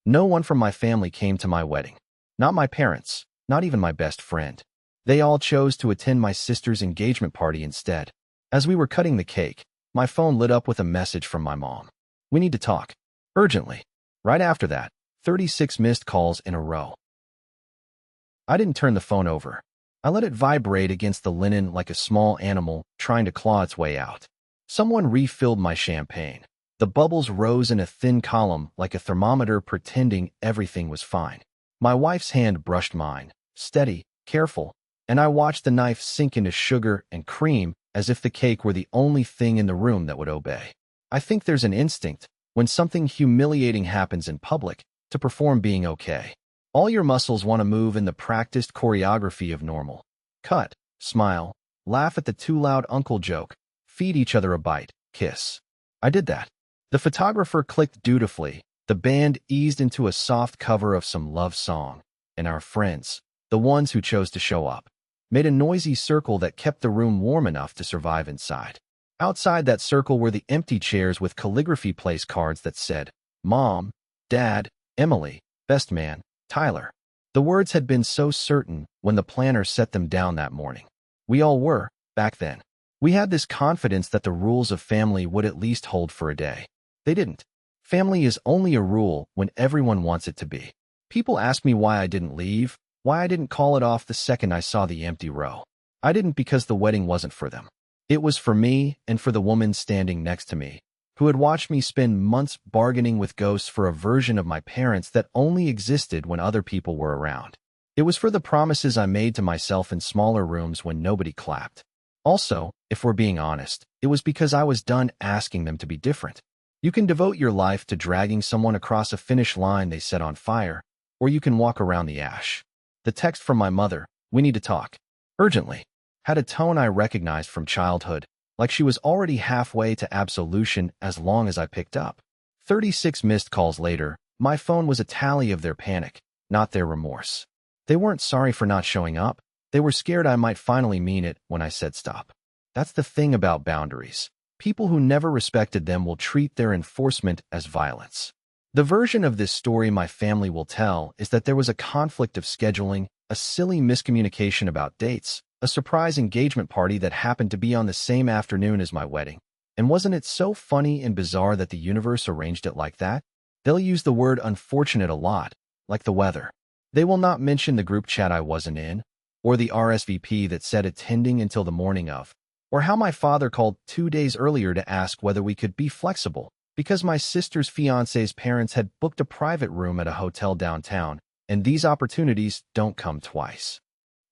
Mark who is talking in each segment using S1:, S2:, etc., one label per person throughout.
S1: No one from my family came to my wedding. Not my parents, not even my best friend. They all chose to attend my sister's engagement party instead. As we were cutting the cake, my phone lit up with a message from my mom. We need to talk. Urgently. Right after that, 36 missed calls in a row. I didn't turn the phone over. I let it vibrate against the linen like a small animal trying to claw its way out. Someone refilled my champagne. The bubbles rose in a thin column like a thermometer pretending everything was fine. My wife's hand brushed mine, steady, careful, and I watched the knife sink into sugar and cream as if the cake were the only thing in the room that would obey. I think there's an instinct, when something humiliating happens in public, to perform being okay. All your muscles want to move in the practiced choreography of normal. Cut, smile, laugh at the too loud uncle joke, feed each other a bite, kiss. I did that. The photographer clicked dutifully, the band eased into a soft cover of some love song, and our friends, the ones who chose to show up, made a noisy circle that kept the room warm enough to survive inside. Outside that circle were the empty chairs with calligraphy place cards that said, Mom, Dad, Emily, Best Man, Tyler. The words had been so certain when the planner set them down that morning. We all were, back then. We had this confidence that the rules of family would at least hold for a day. They didn't. Family is only a rule when everyone wants it to be. People ask me why I didn't leave, why I didn't call it off the second I saw the empty row. I didn't because the wedding wasn't for them. It was for me and for the woman standing next to me, who had watched me spend months bargaining with ghosts for a version of my parents that only existed when other people were around. It was for the promises I made to myself in smaller rooms when nobody clapped. Also, if we're being honest, it was because I was done asking them to be different. You can devote your life to dragging someone across a finish line they set on fire, or you can walk around the ash. The text from my mother, "We need to talk. Urgently," had a tone I recognized from childhood, like she was already halfway to absolution as long as I picked up. 36 missed calls later, my phone was a tally of their panic, not their remorse. They weren't sorry for not showing up. They were scared I might finally mean it when I said stop. That's the thing about boundaries. People who never respected them will treat their enforcement as violence. The version of this story my family will tell is that there was a conflict of scheduling, a silly miscommunication about dates, a surprise engagement party that happened to be on the same afternoon as my wedding. And wasn't it so funny and bizarre that the universe arranged it like that? They'll use the word unfortunate a lot, like the weather. They will not mention the group chat I wasn't in, or the RSVP that said attending until the morning of, or how my father called 2 days earlier to ask whether we could be flexible, because my sister's fiance's parents had booked a private room at a hotel downtown, and these opportunities don't come twice.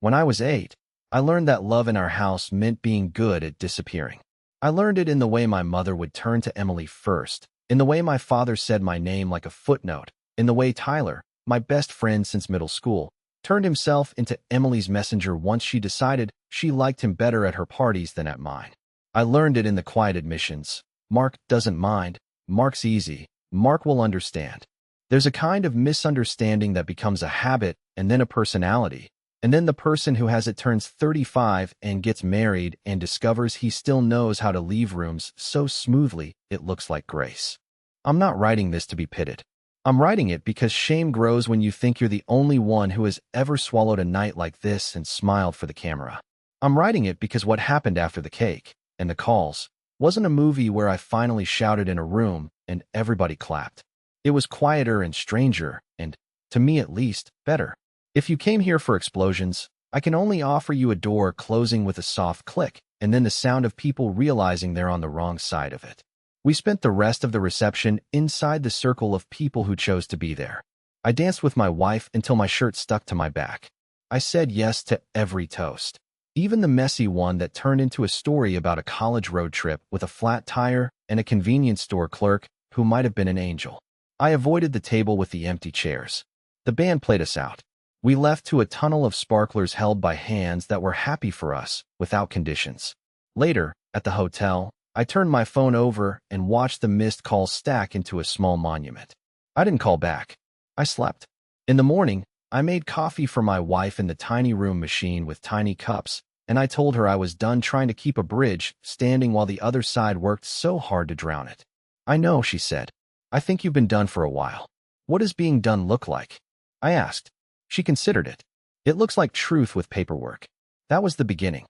S1: When I was 8, I learned that love in our house meant being good at disappearing. I learned it in the way my mother would turn to Emily first, in the way my father said my name like a footnote, in the way Tyler, my best friend since middle school, turned himself into Emily's messenger once she decided she liked him better at her parties than at mine. I learned it in the quiet admissions. Mark doesn't mind. Mark's easy. Mark will understand. There's a kind of misunderstanding that becomes a habit and then a personality. And then the person who has it turns 35 and gets married and discovers he still knows how to leave rooms so smoothly it looks like grace. I'm not writing this to be pitted. I'm writing it because shame grows when you think you're the only one who has ever swallowed a night like this and smiled for the camera. I'm writing it because what happened after the cake and the calls wasn't a movie where I finally shouted in a room and everybody clapped. It was quieter and stranger and, to me at least, better. If you came here for explosions, I can only offer you a door closing with a soft click and then the sound of people realizing they're on the wrong side of it. We spent the rest of the reception inside the circle of people who chose to be there. I danced with my wife until my shirt stuck to my back. I said yes to every toast, even the messy one that turned into a story about a college road trip with a flat tire and a convenience store clerk who might have been an angel. I avoided the table with the empty chairs. The band played us out. We left to a tunnel of sparklers held by hands that were happy for us, without conditions. Later, at the hotel, I turned my phone over and watched the missed calls stack into a small monument. I didn't call back. I slept. In the morning, I made coffee for my wife in the tiny room machine with tiny cups, and I told her I was done trying to keep a bridge standing while the other side worked so hard to drown it. "I know," she said. "I think you've been done for a while. What does being done look like? I asked. She considered it. It looks like truth with paperwork. That was the beginning.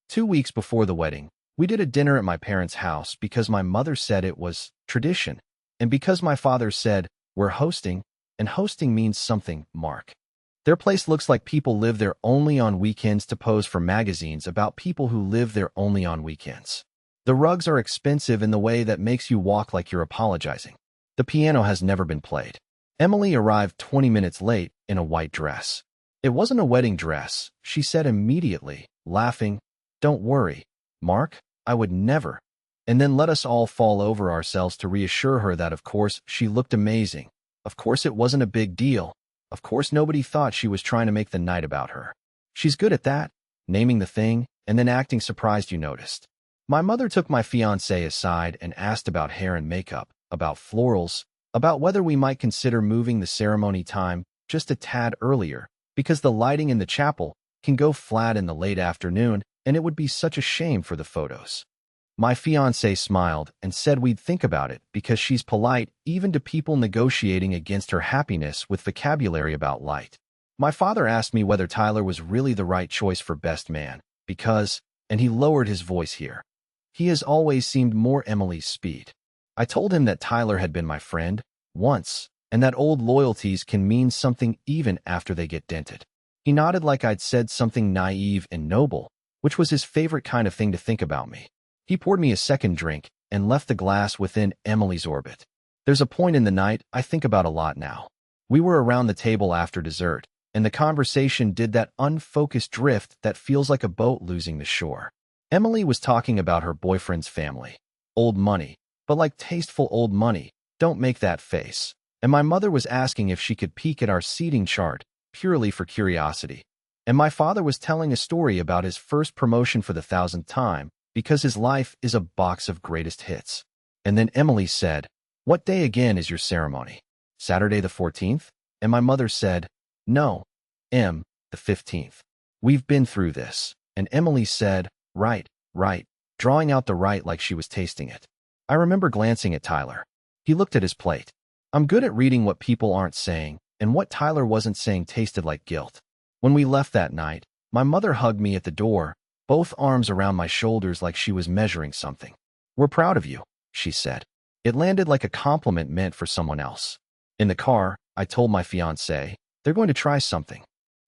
S1: 2 weeks before the wedding, we did a dinner at my parents' house because my mother said it was tradition, and because my father said, we're hosting, and hosting means something, Mark. Their place looks like people live there only on weekends to pose for magazines about people who live there only on weekends. The rugs are expensive in the way that makes you walk like you're apologizing. The piano has never been played. Emily arrived 20 minutes late in a white dress. It wasn't a wedding dress, she said immediately, laughing. Don't worry, Mark, I would never. And then let us all fall over ourselves to reassure her that of course she looked amazing. Of course it wasn't a big deal. Of course nobody thought she was trying to make the night about her. She's good at that, naming the thing, and then acting surprised you noticed. My mother took my fiancé aside and asked about hair and makeup, about florals, about whether we might consider moving the ceremony time just a tad earlier, because the lighting in the chapel can go flat in the late afternoon, and it would be such a shame for the photos. My fiancé smiled and said we'd think about it because she's polite even to people negotiating against her happiness with vocabulary about light. My father asked me whether Tyler was really the right choice for best man because, and he lowered his voice here, he has always seemed more Emily's speed. I told him that Tyler had been my friend once and that old loyalties can mean something even after they get dented. He nodded like I'd said something naive and noble, which was his favorite kind of thing to think about me. He poured me a second drink and left the glass within Emily's orbit. There's a point in the night I think about a lot now. We were around the table after dessert, and the conversation did that unfocused drift that feels like a boat losing the shore. Emily was talking about her boyfriend's family. Old money, but like tasteful old money, don't make that face. And my mother was asking if she could peek at our seating chart, purely for curiosity. And my father was telling a story about his first promotion for the 1000th time, because his life is a box of greatest hits. And then Emily said, what day again is your ceremony? Saturday the 14th? And my mother said, no, the 15th. We've been through this. And Emily said, right, drawing out the right like she was tasting it. I remember glancing at Tyler. He looked at his plate. I'm good at reading what people aren't saying, and what Tyler wasn't saying tasted like guilt. When we left that night, my mother hugged me at the door, both arms around my shoulders like she was measuring something. We're proud of you, she said. It landed like a compliment meant for someone else. In the car, I told my fiancé, they're going to try something.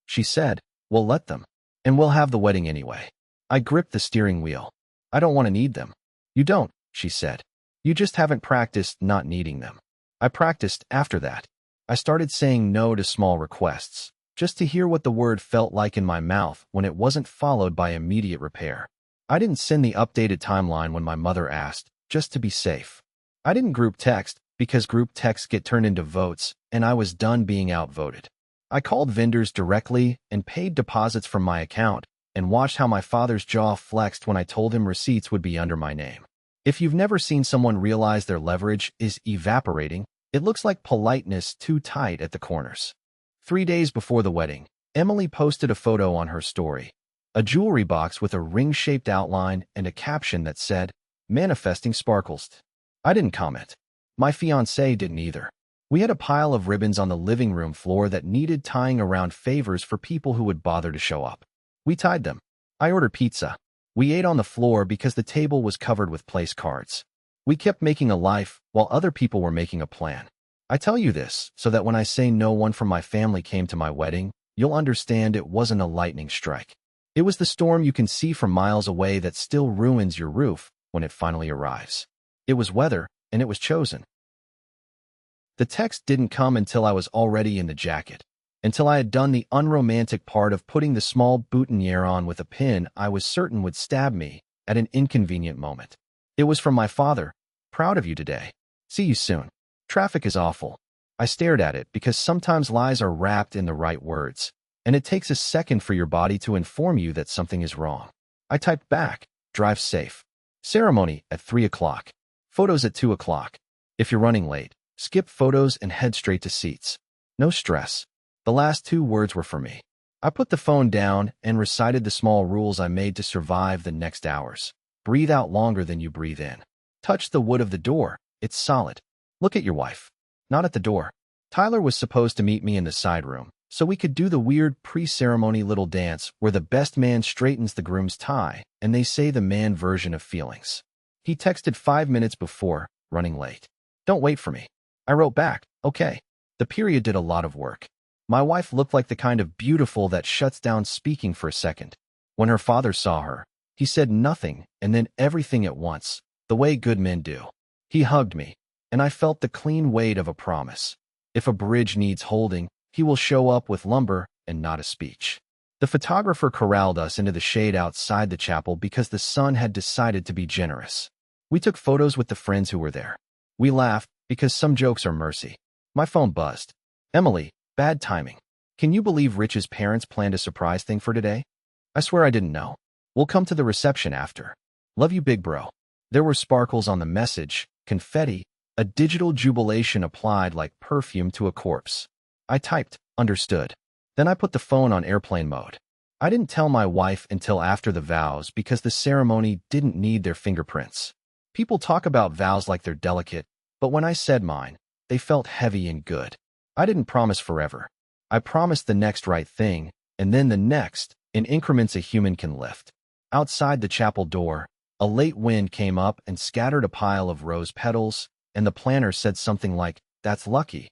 S1: She said, we'll let them. And we'll have the wedding anyway. I gripped the steering wheel. I don't want to need them. You don't, she said. You just haven't practiced not needing them. I practiced after that. I started saying no to small requests, just to hear what the word felt like in my mouth when it wasn't followed by immediate repair. I didn't send the updated timeline when my mother asked, just to be safe. I didn't group text, because group texts get turned into votes, and I was done being outvoted. I called vendors directly and paid deposits from my account, and watched how my father's jaw flexed when I told him receipts would be under my name. If you've never seen someone realize their leverage is evaporating, it looks like politeness too tight at the corners. 3 days before the wedding, Emily posted a photo on her story, a jewelry box with a ring-shaped outline and a caption that said, manifesting sparkles. I didn't comment. My fiancé didn't either. We had a pile of ribbons on the living room floor that needed tying around favors for people who would bother to show up. We tied them. I ordered pizza. We ate on the floor because the table was covered with place cards. We kept making a life while other people were making a plan. I tell you this so that when I say no one from my family came to my wedding, you'll understand it wasn't a lightning strike. It was the storm you can see from miles away that still ruins your roof when it finally arrives. It was weather, and it was chosen. The text didn't come until I was already in the jacket, until I had done the unromantic part of putting the small boutonniere on with a pin I was certain would stab me at an inconvenient moment. It was from my father. Proud of you today. See you soon. Traffic is awful. I stared at it because sometimes lies are wrapped in the right words, and it takes a second for your body to inform you that something is wrong. I typed back, drive safe. Ceremony at 3 o'clock. Photos at 2 o'clock. If you're running late, skip photos and head straight to seats. No stress. The last 2 words were for me. I put the phone down and recited the small rules I made to survive the next hours. Breathe out longer than you breathe in. Touch the wood of the door. It's solid. Look at your wife. Not at the door. Tyler was supposed to meet me in the side room, so we could do the weird pre-ceremony little dance where the best man straightens the groom's tie and they say the man version of feelings. He texted 5 minutes before, running late. Don't wait for me. I wrote back, okay. The period did a lot of work. My wife looked like the kind of beautiful that shuts down speaking for a second. When her father saw her, he said nothing and then everything at once, the way good men do. He hugged me, and I felt the clean weight of a promise. If a bridge needs holding, he will show up with lumber and not a speech. The photographer corralled us into the shade outside the chapel because the sun had decided to be generous. We took photos with the friends who were there. We laughed because some jokes are mercy. My phone buzzed. Emily, bad timing. Can you believe Rich's parents planned a surprise thing for today? I swear I didn't know. We'll come to the reception after. Love you, big bro. There were sparkles on the message, confetti, a digital jubilation applied like perfume to a corpse. I typed, understood. Then I put the phone on airplane mode. I didn't tell my wife until after the vows because the ceremony didn't need their fingerprints. People talk about vows like they're delicate, but when I said mine, they felt heavy and good. I didn't promise forever. I promised the next right thing, and then the next, in increments a human can lift. Outside the chapel door, a late wind came up and scattered a pile of rose petals, and the planner said something like, "That's lucky."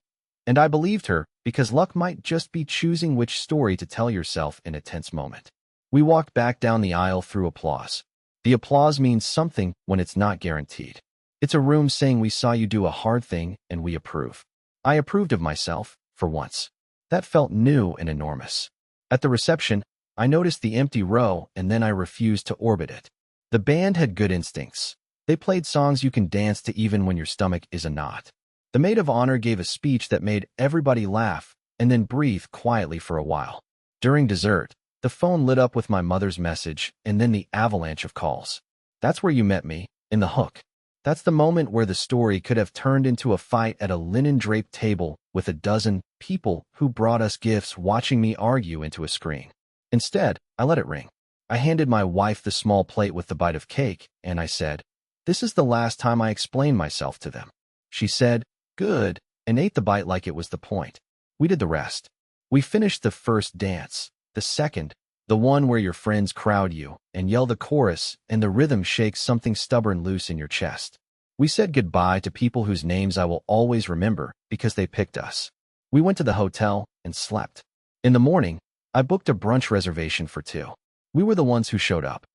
S1: And I believed her, because luck might just be choosing which story to tell yourself in a tense moment. We walked back down the aisle through applause. The applause means something when it's not guaranteed. It's a room saying we saw you do a hard thing and we approve. I approved of myself, for once. That felt new and enormous. At the reception, I noticed the empty row and then I refused to orbit it. The band had good instincts. They played songs you can dance to even when your stomach is a knot. The maid of honor gave a speech that made everybody laugh and then breathe quietly for a while. During dessert, the phone lit up with my mother's message and then the avalanche of calls. That's where you met me, in the hook. That's the moment where the story could have turned into a fight at a linen-draped table with a dozen people who brought us gifts watching me argue into a screen. Instead, I let it ring. I handed my wife the small plate with the bite of cake, and I said, "This is the last time I explain myself to them." She said, "Good," and ate the bite like it was the point. We did the rest. We finished the first dance, the second, the one where your friends crowd you and yell the chorus and the rhythm shakes something stubborn loose in your chest. We said goodbye to people whose names I will always remember because they picked us. We went to the hotel and slept. In the morning, I booked a brunch reservation for 2. We were the ones who showed up.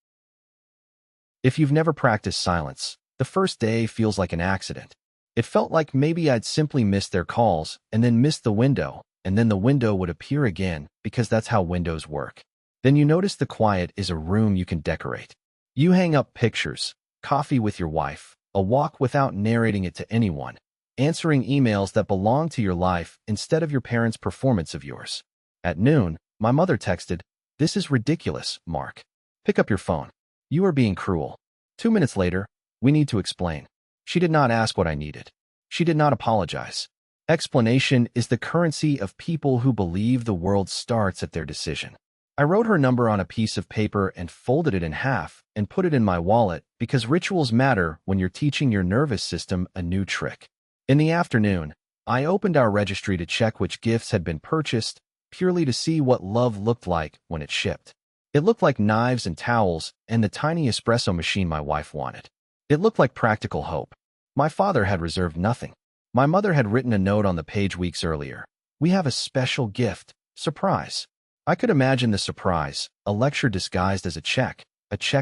S1: If you've never practiced silence, the first day feels like an accident. It felt like maybe I'd simply missed their calls and then missed the window, and then the window would appear again because that's how windows work. Then you notice the quiet is a room you can decorate. You hang up pictures, coffee with your wife, a walk without narrating it to anyone, answering emails that belong to your life instead of your parents' performance of yours. At noon, my mother texted, "This is ridiculous, Mark. Pick up your phone. You are being cruel." 2 minutes later, "We need to explain." She did not ask what I needed. She did not apologize. Explanation is the currency of people who believe the world starts at their decision. I wrote her number on a piece of paper and folded it in half and put it in my wallet because rituals matter when you're teaching your nervous system a new trick. In the afternoon, I opened our registry to check which gifts had been purchased, purely to see what love looked like when it shipped. It looked like knives and towels and the tiny espresso machine my wife wanted. It looked like practical hope. My father had reserved nothing. My mother had written a note on the page weeks earlier. "We have a special gift. Surprise." I could imagine the surprise, a lecture disguised as a check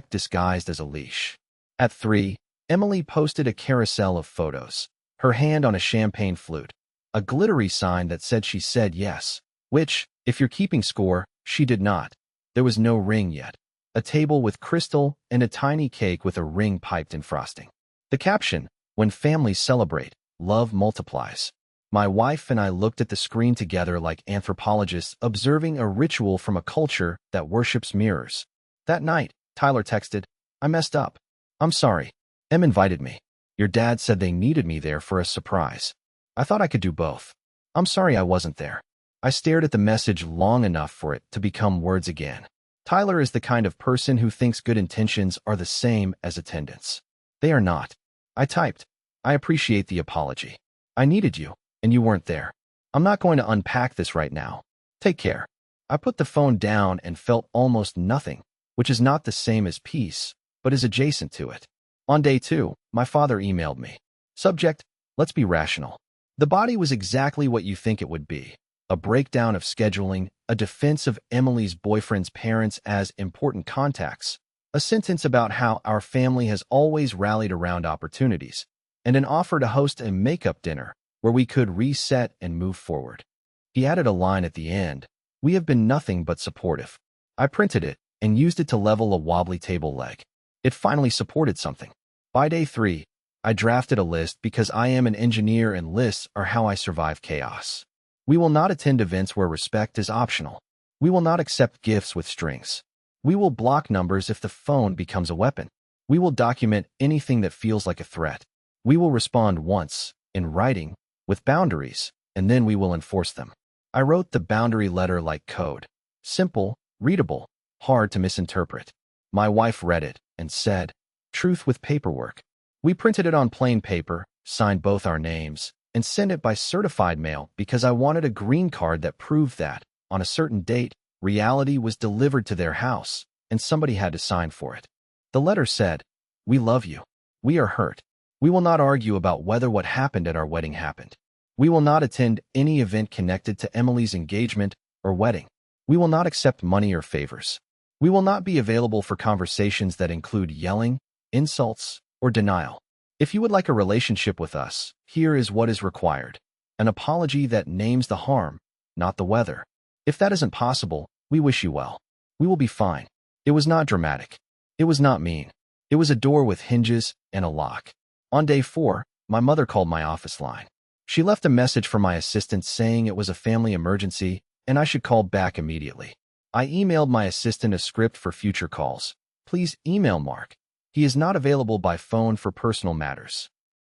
S1: disguised as a leash. At 3, Emily posted a carousel of photos, her hand on a champagne flute, a glittery sign that said she said yes, which, if you're keeping score, she did not. There was no ring yet. A table with crystal and a tiny cake with a ring piped in frosting. The caption, "When families celebrate, love multiplies." My wife and I looked at the screen together like anthropologists observing a ritual from a culture that worships mirrors. That night, Tyler texted, "I messed up. I'm sorry. Em invited me. Your dad said they needed me there for a surprise. I thought I could do both. I'm sorry I wasn't there." I stared at the message long enough for it to become words again. Tyler is the kind of person who thinks good intentions are the same as attendance. They are not. I typed, "I appreciate the apology. I needed you, and you weren't there. I'm not going to unpack this right now. Take care. I put the phone down and felt almost nothing, which is not the same as peace, but is adjacent to it. On day 2, my father emailed me. Subject: let's be rational. The body was exactly what you think it would be. A breakdown of scheduling, a defense of Emily's boyfriend's parents as important contacts, a sentence about how our family has always rallied around opportunities, and an offer to host a makeup dinner where we could reset and move forward. He added a line at the end: "We have been nothing but supportive." I printed it and used it to level a wobbly table leg. It finally supported something. By day 3, I drafted a list because I am an engineer and lists are how I survive chaos. We will not attend events where respect is optional. We will not accept gifts with strings. We will block numbers if the phone becomes a weapon. We will document anything that feels like a threat. We will respond once, in writing, with boundaries, and then we will enforce them. I wrote the boundary letter like code. Simple, readable, hard to misinterpret. My wife read it and said, "Truth with paperwork." We printed it on plain paper, signed both our names, and sent it by certified mail because I wanted a green card that proved that, on a certain date, reality was delivered to their house, and somebody had to sign for it. The letter said, "We love you. We are hurt. We will not argue about whether what happened at our wedding happened. We will not attend any event connected to Emily's engagement or wedding. We will not accept money or favors. We will not be available for conversations that include yelling, insults, or denial. If you would like a relationship with us, here is what is required: an apology that names the harm, not the weather. If that isn't possible, we wish you well. We will be fine." It was not dramatic. It was not mean. It was a door with hinges and a lock. On day 4, my mother called my office line. She left a message for my assistant saying it was a family emergency and I should call back immediately. I emailed my assistant a script for future calls. "Please email Mark. He is not available by phone for personal matters."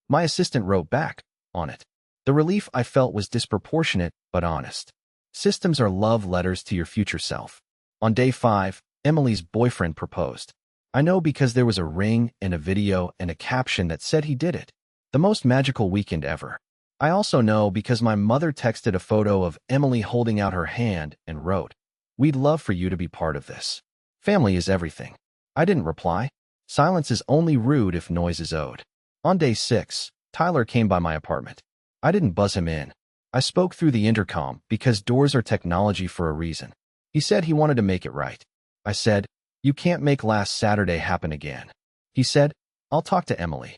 S1: My assistant wrote back on it. The relief I felt was disproportionate but honest. Systems are love letters to your future self. On day 5, Emily's boyfriend proposed. I know because there was a ring and a video and a caption that said he did it. The most magical weekend ever. I also know because my mother texted a photo of Emily holding out her hand and wrote, "We'd love for you to be part of this. Family is everything." I didn't reply. Silence is only rude if noise is owed. On day 6, Tyler came by my apartment. I didn't buzz him in. I spoke through the intercom because doors are technology for a reason. He said he wanted to make it right. I said, "You can't make last Saturday happen again." He said, "I'll talk to Emily."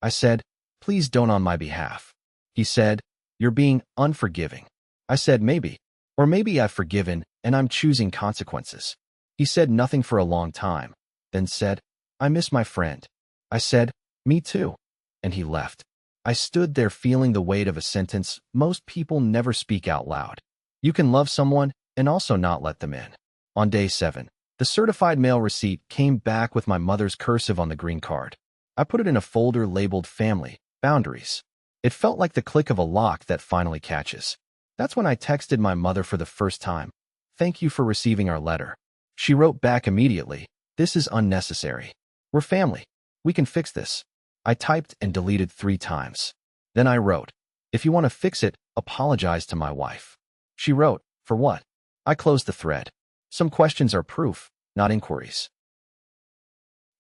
S1: I said, "Please don't on my behalf." He said, "You're being unforgiving." I said, "Maybe. Or maybe I've forgiven and I'm choosing consequences." He said nothing for a long time, then said, "I miss my friend." I said, "Me too." And he left. I stood there feeling the weight of a sentence most people never speak out loud. You can love someone and also not let them in. On day 7, the certified mail receipt came back with my mother's cursive on the green card. I put it in a folder labeled Family, Boundaries. It felt like the click of a lock that finally catches. That's when I texted my mother for the first time. "Thank you for receiving our letter." She wrote back immediately, "This is unnecessary. We're family. We can fix this." I typed and deleted 3 times. Then I wrote, "If you want to fix it, apologize to my wife." She wrote, "For what?" I closed the thread. Some questions are proof, not inquiries.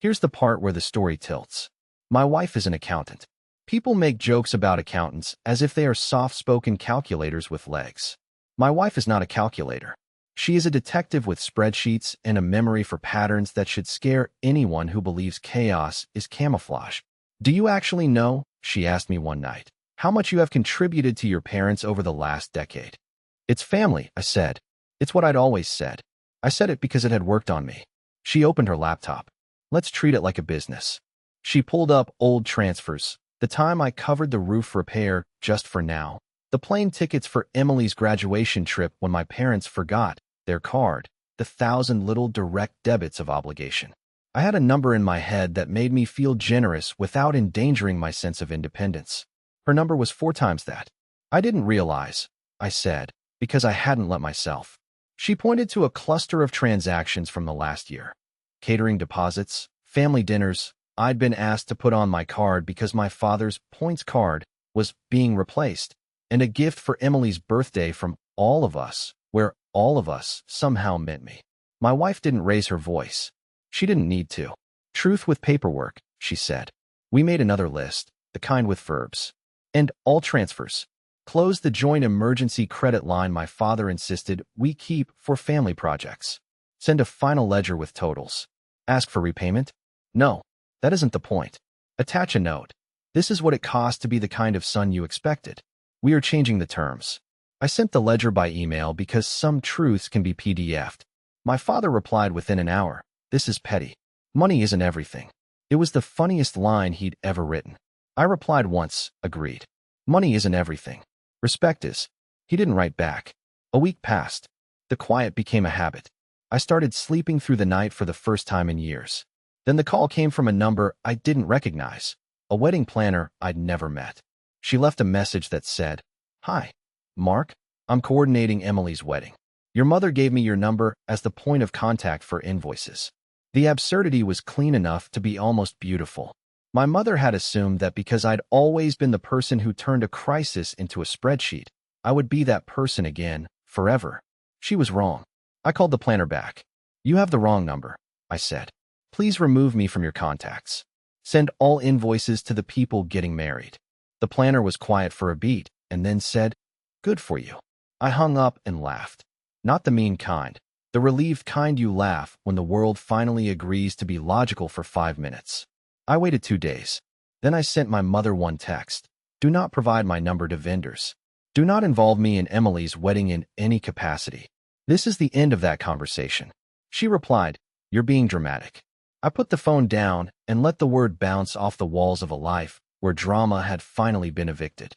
S1: Here's the part where the story tilts. My wife is an accountant. People make jokes about accountants as if they are soft-spoken calculators with legs. My wife is not a calculator. She is a detective with spreadsheets and a memory for patterns that should scare anyone who believes chaos is camouflage. "Do you actually know," she asked me one night, "how much you have contributed to your parents over the last decade?" "It's family," I said. It's what I'd always said. I said it because it had worked on me. She opened her laptop. "Let's treat it like a business." She pulled up old transfers. The time I covered the roof repair just for now. The plane tickets for Emily's graduation trip when my parents forgot their card. The 1,000 little direct debits of obligation. I had a number in my head that made me feel generous without endangering my sense of independence. Her number was 4 times that. "I didn't realize," I said, because I hadn't let myself. She pointed to a cluster of transactions from the last year. Catering deposits, family dinners. I'd been asked to put on my card because my father's points card was being replaced. and a gift for Emily's birthday from all of us, where all of us somehow meant me. My wife didn't raise her voice. She didn't need to. Truth with paperwork, she said. We made another list, the kind with verbs. And all transfers. Close the joint emergency credit line my father insisted we keep for family projects. Send a final ledger with totals. Ask for repayment? No, that isn't the point. Attach a note. This is what it cost to be the kind of son you expected. We are changing the terms. I sent the ledger by email because some truths can be PDF'd. My father replied within an hour, "This is petty. Money isn't everything." It was the funniest line he'd ever written. I replied once, agreed. Money isn't everything. Respect is. He didn't write back. A week passed. The quiet became a habit. I started sleeping through the night for the first time in years. Then the call came from a number I didn't recognize, a wedding planner I'd never met. She left a message that said, "Hi, Mark. I'm coordinating Emily's wedding. Your mother gave me your number as the point of contact for invoices." The absurdity was clean enough to be almost beautiful. My mother had assumed that because I'd always been the person who turned a crisis into a spreadsheet, I would be that person again, forever. She was wrong. I called the planner back. "You have the wrong number," I said. "Please remove me from your contacts. Send all invoices to the people getting married." The planner was quiet for a beat and then said, "Good for you." I hung up and laughed. Not the mean kind, the relieved kind you laugh when the world finally agrees to be logical for 5 minutes. I waited 2 days. Then I sent my mother one text. "Do not provide my number to vendors. Do not involve me in Emily's wedding in any capacity." This is the end of that conversation. She replied, "You're being dramatic." I put the phone down and let the word bounce off the walls of a life where drama had finally been evicted.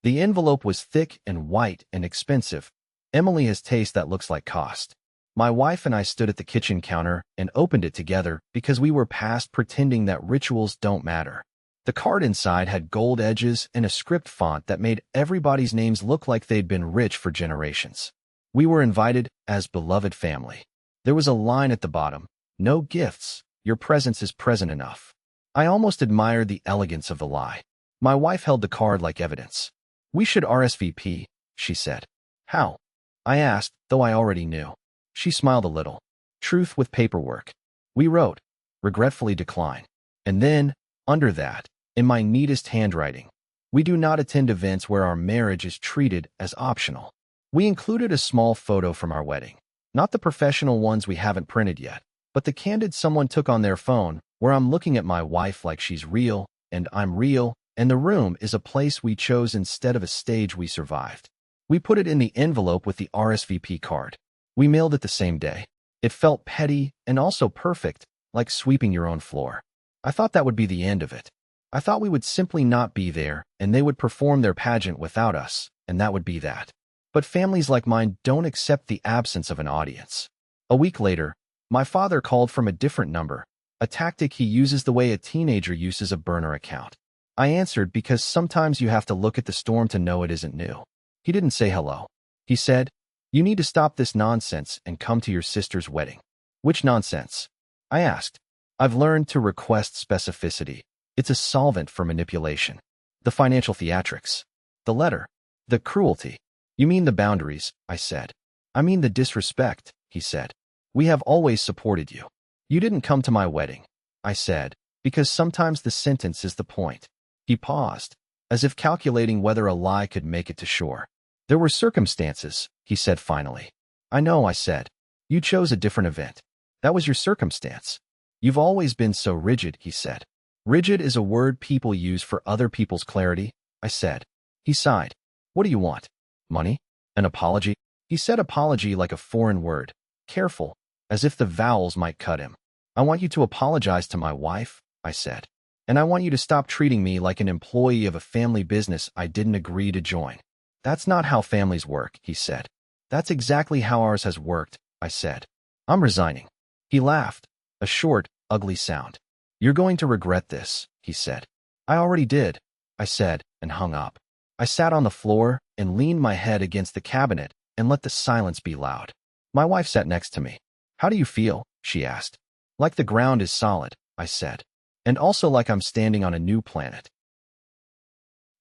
S1: The envelope was thick and white and expensive. Emily has taste that looks like cost. My wife and I stood at the kitchen counter and opened it together because we were past pretending that rituals don't matter. The card inside had gold edges and a script font that made everybody's names look like they'd been rich for generations. We were invited as beloved family. There was a line at the bottom, "No gifts. Your presence is present enough." I almost admired the elegance of the lie. My wife held the card like evidence. "We should RSVP," she said. "How?" I asked, though I already knew. She smiled a little. "Truth with paperwork." We wrote, "Regretfully decline." And then, under that, in my neatest handwriting, "We do not attend events where our marriage is treated as optional." We included a small photo from our wedding. Not the professional ones we haven't printed yet, but the candid someone took on their phone, where I'm looking at my wife like she's real, and I'm real, and the room is a place we chose instead of a stage we survived. We put it in the envelope with the RSVP card. We mailed it the same day. It felt petty and also perfect, like sweeping your own floor. I thought that would be the end of it. I thought we would simply not be there, and they would perform their pageant without us, and that would be that. But families like mine don't accept the absence of an audience. A week later, my father called from a different number, a tactic he uses the way a teenager uses a burner account. I answered because sometimes you have to look at the storm to know it isn't new. He didn't say hello. He said, "You need to stop this nonsense and come to your sister's wedding." "Which nonsense?" I asked. "I've learned to request specificity. It's a solvent for manipulation." "The financial theatrics. The letter. The cruelty." "You mean the boundaries," I said. "I mean the disrespect," he said. "We have always supported you." "You didn't come to my wedding," I said, because sometimes the sentence is the point. He paused, as if calculating whether a lie could make it to shore. "There were circumstances," he said finally. "I know," I said. "You chose a different event. That was your circumstance." "You've always been so rigid," he said. "Rigid is a word people use for other people's clarity," I said. He sighed. "What do you want? Money? An apology?" He said apology like a foreign word, careful, as if the vowels might cut him. "I want you to apologize to my wife," I said. "And I want you to stop treating me like an employee of a family business I didn't agree to join." "That's not how families work," he said. "That's exactly how ours has worked," I said. "I'm resigning." He laughed, a short, ugly sound. "You're going to regret this," he said. "I already did," I said, and hung up. I sat on the floor and leaned my head against the cabinet and let the silence be loud. My wife sat next to me. "How do you feel?" she asked. "Like the ground is solid," I said. "And also like I'm standing on a new planet."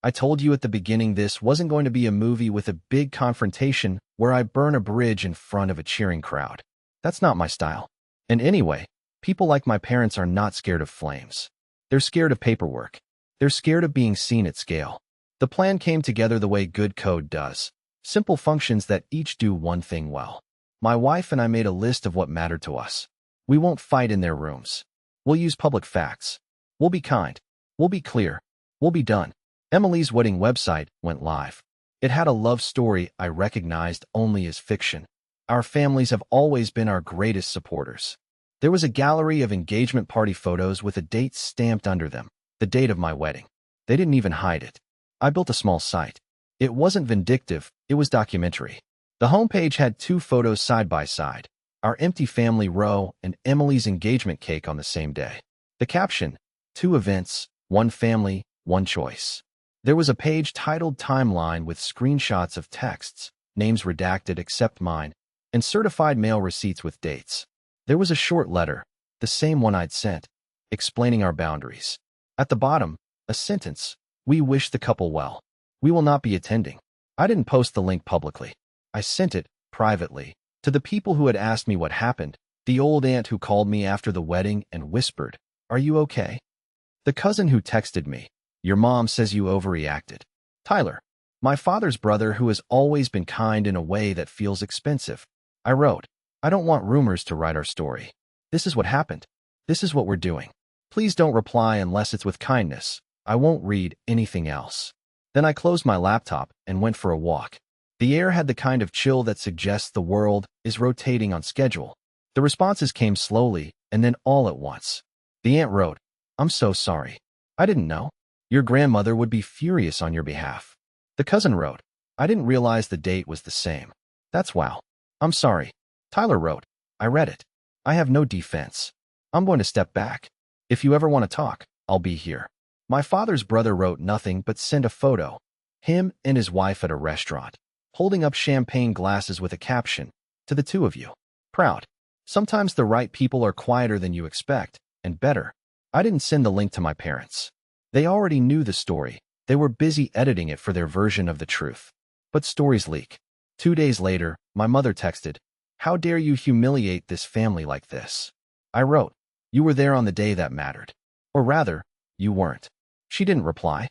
S1: I told you at the beginning this wasn't going to be a movie with a big confrontation where I burn a bridge in front of a cheering crowd. That's not my style. And anyway, people like my parents are not scared of flames. They're scared of paperwork. They're scared of being seen at scale. The plan came together the way good code does. Simple functions that each do one thing well. My wife and I made a list of what mattered to us. We won't fight in their rooms. We'll use public facts. We'll be kind. We'll be clear. We'll be done. Emily's wedding website went live. It had a love story I recognized only as fiction. Our families have always been our greatest supporters. There was a gallery of engagement party photos with a date stamped under them, the date of my wedding. They didn't even hide it. I built a small site. It wasn't vindictive, it was documentary. The homepage had 2 photos side by side, our empty family row and Emily's engagement cake on the same day. The caption, 2 events, 1 family, 1 choice. There was a page titled Timeline with screenshots of texts, names redacted except mine, and certified mail receipts with dates. There was a short letter, the same one I'd sent, explaining our boundaries. At the bottom, a sentence, we wish the couple well. We will not be attending. I didn't post the link publicly. I sent it, privately, to the people who had asked me what happened, the old aunt who called me after the wedding and whispered, "Are you okay?" The cousin who texted me, "Your mom says you overreacted." Tyler, my father's brother who has always been kind in a way that feels expensive. I wrote, "I don't want rumors to write our story. This is what happened. This is what we're doing. Please don't reply unless it's with kindness. I won't read anything else." Then I closed my laptop and went for a walk. The air had the kind of chill that suggests the world is rotating on schedule. The responses came slowly and then all at once. The aunt wrote, "I'm so sorry. I didn't know. Your grandmother would be furious on your behalf." The cousin wrote, "I didn't realize the date was the same. That's wow. I'm sorry." Tyler wrote, "I read it. I have no defense. I'm going to step back. If you ever want to talk, I'll be here." My father's brother wrote nothing but sent a photo. Him and his wife at a restaurant, holding up champagne glasses with a caption, "To the 2 of you. Proud." Sometimes the right people are quieter than you expect, and better. I didn't send the link to my parents. They already knew the story. They were busy editing it for their version of the truth. But stories leak. 2 days later, my mother texted, "How dare you humiliate this family like this?" I wrote, "You were there on the day that mattered. Or rather, you weren't." She didn't reply.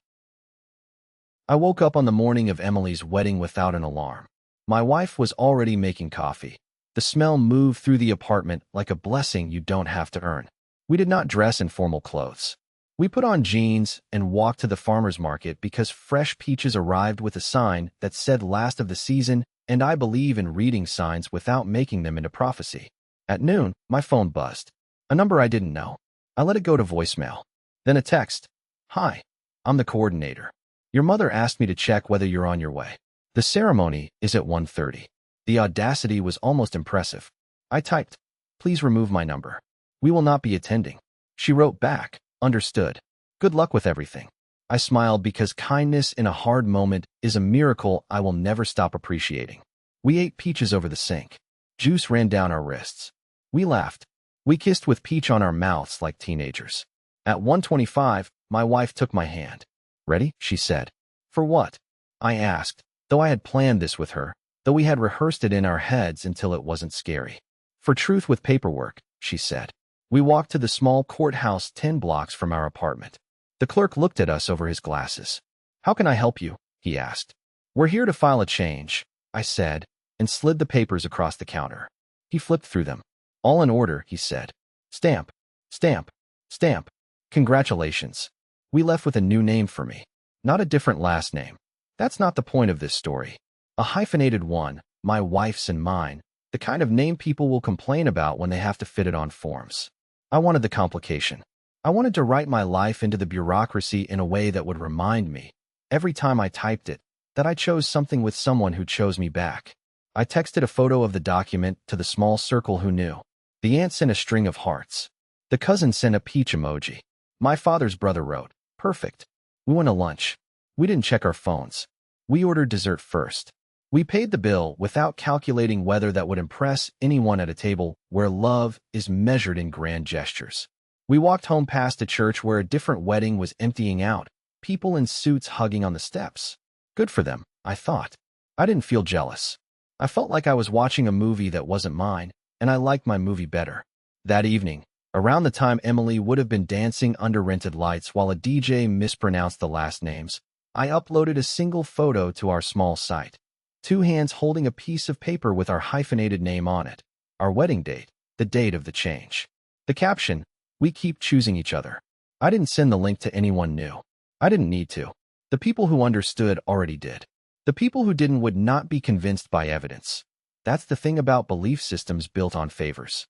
S1: I woke up on the morning of Emily's wedding without an alarm. My wife was already making coffee. The smell moved through the apartment like a blessing you don't have to earn. We did not dress in formal clothes. We put on jeans and walked to the farmer's market because fresh peaches arrived with a sign that said last of the season, and I believe in reading signs without making them into prophecy. At noon, my phone buzzed. A number I didn't know. I let it go to voicemail. Then a text. "Hi, I'm the coordinator. Your mother asked me to check whether you're on your way. The ceremony is at 1:30. The audacity was almost impressive. I typed, "Please remove my number. We will not be attending." She wrote back, "Understood. Good luck with everything." I smiled because kindness in a hard moment is a miracle I will never stop appreciating. We ate peaches over the sink. Juice ran down our wrists. We laughed. We kissed with peach on our mouths like teenagers. At 1:25, my wife took my hand. "Ready?" she said. "For what?" I asked, though I had planned this with her, though we had rehearsed it in our heads until it wasn't scary. "For truth with paperwork," she said. We walked to the small courthouse 10 blocks from our apartment. The clerk looked at us over his glasses. "How can I help you?" he asked. "We're here to file a change," I said, and slid the papers across the counter. He flipped through them. "All in order," he said. "Stamp, stamp, stamp. Congratulations. We left with a new name for me, not a different last name. That's not the point of this story. A hyphenated one, my wife's and mine, the kind of name people will complain about when they have to fit it on forms. I wanted the complication. I wanted to write my life into the bureaucracy in a way that would remind me, every time I typed it, that I chose something with someone who chose me back. I texted a photo of the document to the small circle who knew. The aunt sent a string of hearts. The cousin sent a peach emoji. My father's brother wrote, "Perfect." We went to lunch. We didn't check our phones. We ordered dessert first. We paid the bill without calculating whether that would impress anyone at a table where love is measured in grand gestures. We walked home past a church where a different wedding was emptying out, people in suits hugging on the steps. Good for them, I thought. I didn't feel jealous. I felt like I was watching a movie that wasn't mine, and I liked my movie better. That evening, around the time Emily would have been dancing under rented lights while a DJ mispronounced the last names, I uploaded a single photo to our small site. Two hands holding a piece of paper with our hyphenated name on it. Our wedding date, the date of the change. The caption, "We keep choosing each other." I didn't send the link to anyone new. I didn't need to. The people who understood already did. The people who didn't would not be convinced by evidence. That's the thing about belief systems built on favors.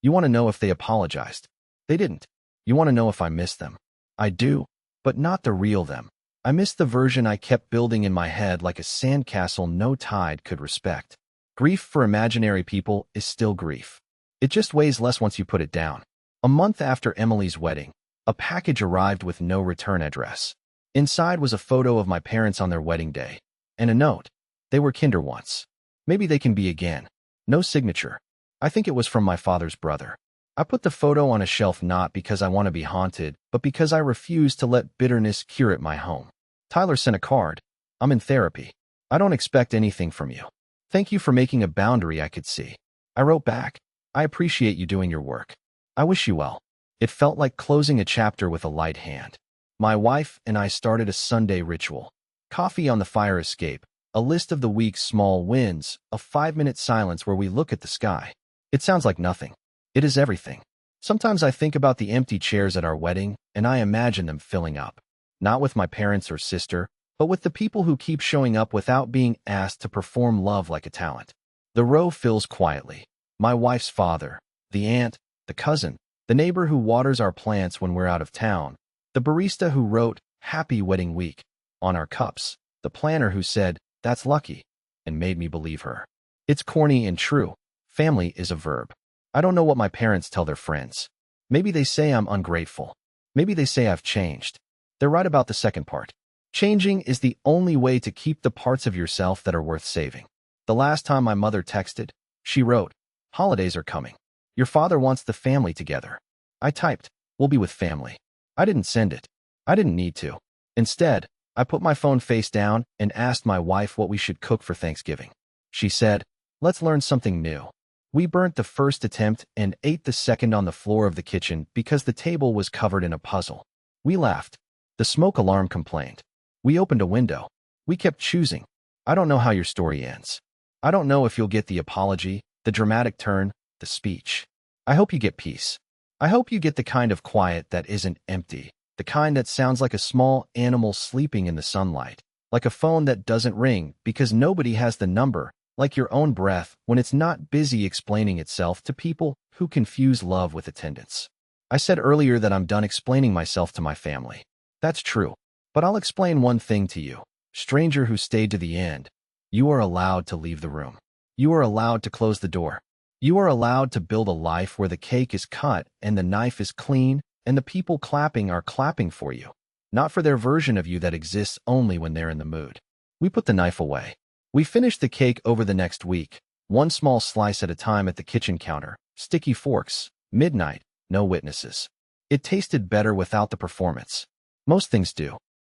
S1: You want to know if they apologized. They didn't. You want to know if I miss them. I do, but not the real them. I miss the version I kept building in my head like a sandcastle no tide could respect. Grief for imaginary people is still grief. It just weighs less once you put it down. A month after Emily's wedding, a package arrived with no return address. Inside was a photo of my parents on their wedding day, and a note. They were kinder once. Maybe they can be again. No signature. I think it was from my father's brother. I put the photo on a shelf not because I want to be haunted, but because I refuse to let bitterness curate my home. Tyler sent a card. "I'm in therapy. I don't expect anything from you. Thank you for making a boundary I could see." I wrote back, "I appreciate you doing your work. I wish you well." It felt like closing a chapter with a light hand. My wife and I started a Sunday ritual. Coffee on the fire escape, a list of the week's small wins, a 5-minute silence where we look at the sky. It sounds like nothing. It is everything. Sometimes I think about the empty chairs at our wedding, and I imagine them filling up. Not with my parents or sister, but with the people who keep showing up without being asked to perform love like a talent. The row fills quietly. My wife's father, the aunt, the cousin, the neighbor who waters our plants when we're out of town, the barista who wrote, "Happy Wedding Week," on our cups, the planner who said, "That's lucky," and made me believe her. It's corny and true. Family is a verb. I don't know what my parents tell their friends. Maybe they say I'm ungrateful. Maybe they say I've changed. They're right about the second part. Changing is the only way to keep the parts of yourself that are worth saving. The last time my mother texted, she wrote, "Holidays are coming. Your father wants the family together." I typed, "We'll be with family." I didn't send it. I didn't need to. Instead, I put my phone face down and asked my wife what we should cook for Thanksgiving. She said, "Let's learn something new." We burnt the first attempt and ate the second on the floor of the kitchen because the table was covered in a puzzle. We laughed. The smoke alarm complained. We opened a window. We kept choosing. I don't know how your story ends. I don't know if you'll get the apology, the dramatic turn, the speech. I hope you get peace. I hope you get the kind of quiet that isn't empty, the kind that sounds like a small animal sleeping in the sunlight, like a phone that doesn't ring because nobody has the number, like your own breath when it's not busy explaining itself to people who confuse love with attendance. I said earlier that I'm done explaining myself to my family. That's true, but I'll explain one thing to you. Stranger who stayed to the end, you are allowed to leave the room. You are allowed to close the door. You are allowed to build a life where the cake is cut and the knife is clean and the people clapping are clapping for you, not for their version of you that exists only when they're in the mood. We put the knife away. We finished the cake over the next week, one small slice at a time at the kitchen counter, sticky forks, midnight, no witnesses. It tasted better without the performance. Most things do.